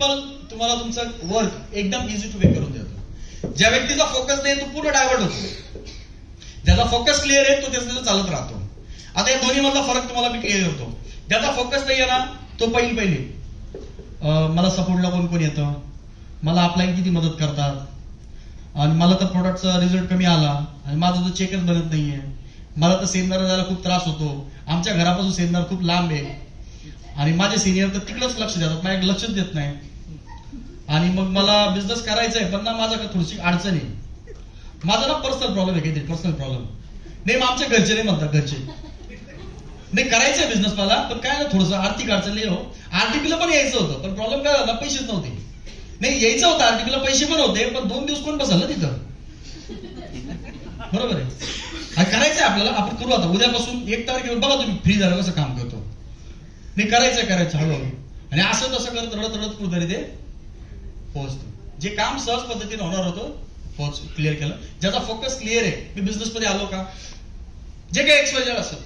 Simple तुम्हाला तुमचं work एकदम इझी टू वे करून देतो. ज्या व्यक्तीचा फोकस नाही तो पूर्ण डायव्हर्ट होतो. ज्याचा फोकस क्लिअर आहे तो त्याचं चालत राहतो. आता या दोन्ही मधला फरक तुम्हाला मी क्लिअर करतो. ज्याचा फोकस नाही आहे ना तो पहिले मला सपोर्टला कोण कोण येतं, मला अपलाईन किती मदत करतात, आणि मला तर प्रोडक्टचा रिझल्ट कमी आला आणि माझा तर चेकच बनत नाहीये, मला तर सेमिनार जायला खूप त्रास होतो, आमच्या घरापासून सेमिनार खूप लांब आहे, आणि माझे सिनियर तर तिकडच लक्ष देतात, माझ्याकडे लक्षच देत नाही, आणि मग मला बिझनेस करायचा आहे पण ना माझा थोडीशी अडचण आहे, माझा ना पर्सनल प्रॉब्लेम आहे, काहीतरी पर्सनल प्रॉब्लेम नाही. मग आमच्या घरचे नाही म्हणतात, घरचे नाही करायचंय बिझनेस मला पण काय ना थोडंसं आर्थिक अडचण नाही हो. आरटीपीला पण यायचं होतं पण प्रॉब्लेम काय झाला, पैसेच नव्हते. नाही यायचं होतं आरटीपीला, पैसे पण होते पण 2 दिवस कोण बसल ना तिथं, बरोबर आहे. करायचंय आपल्याला, आपण करू आता उद्यापासून 1 तारखेवर बघा तुम्ही फ्री झालं कसं काम करतो. नाही करायचं हळूहळू, आणि असं तसं करत रडत रडत कुठेतरी ते पोहोचतो. जे काम सहज पद्धतीने होणार होतं क्लिअर केलं. ज्याचा फोकस क्लिअर आहे, मी बिझनेस मध्ये आलो का, जे काही एक्सवायझेड असेल,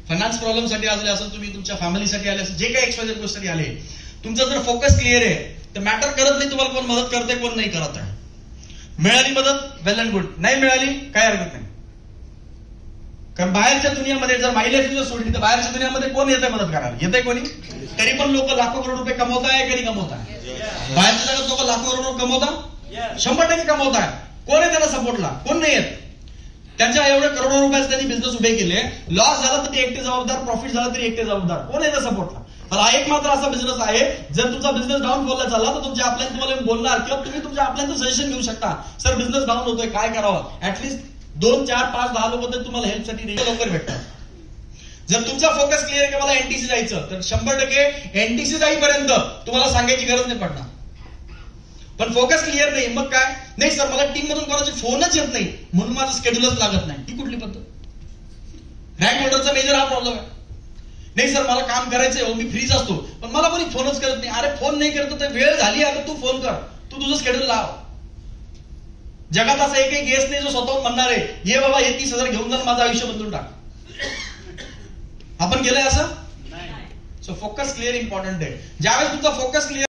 फायनान्स प्रॉब्लेम साठी आले असेल, तुम्ही तुमच्या फॅमिलीसाठी आले असेल, जे काही एक्सवायझेड गोष्टीसाठी आले, तुमचा जर फोकस क्लिअर आहे तर मॅटर करत नाही तुम्हाला कोण मदत करते कोण नाही करत आहे. मिळाली मदत वेल अँड गुड, नाही मिळाली काय हरकत नाही. कारण बाहेरच्या दुनियामध्ये जर माय लाईफ जर सोडली तर बाहेरच्या दुनियामध्ये कोण येतंय मदत करायला, येतंय कोणी? तरी पण लोक लाखो करोड रुपये कमवताय कधी कमवताय, बाहेरच्या जगात लोक लाखो करोड रुपये कमवतात, 100% कमवताय. कोण आहे त्यांना सपोर्टला, कोण नाही येत. त्यांच्या एवढे करोडो रुपयाचे त्यांनी बिझनेस उभे केले, लॉस झाला तर ते एकटे जबाबदार, प्रॉफिट झाला तरी एकटे जबाबदार, कोण आहे त्या सपोर्टला. तर हा एक मात्र असा बिझनेस आहे, जर तुमचा बिझनेस डाऊनफॉलला झाला तर तुमच्या आपल्याला तुम्हाला बोलणार किंवा तुम्ही तुमच्या आपल्याला सजेशन घेऊ शकता, सर बिझनेस डाऊन होतोय काय करावं. ऍटलीस्ट 2, 4, 5, 10 लोक तर तुम्हाला हेल्पसाठी लवकर भेटतात. जर तुमचा फोकस क्लिअर आहे की मला एनटीसी जायचं तर 100% एनटीसी जाईपर्यंत तुम्हाला सांगायची गरज नाही पडणार. पण फोकस क्लिअर नाही, मग काय नाही सर मला टीम मधून कोणाचे फोनच येत नाही म्हणून माझं स्केड्यूलच लागत नाही, ही कुठली पद्धत. रँक होल्डरचा मेजर हा प्रॉब्लेम आहे. नाही सर मला काम करायचंय हो, मी फ्रीज असतो पण मला कोणी फोनच करत नाही. अरे फोन नाही करत तर वेळ झाली, आता तू फोन कर, तू तुझं स्केड्यूल लाव. जगात असा एकही गेस्ट नाही जो स्वतःहून म्हणणार आहे ये बाबा हे 30,000 घेऊन जा माझं आयुष्य बदलून टाक. आपण केलंय असं? सो फोकस क्लिअर इम्पॉर्टंट आहे. ज्यावेळेस तुमचा फोकस क्लिअर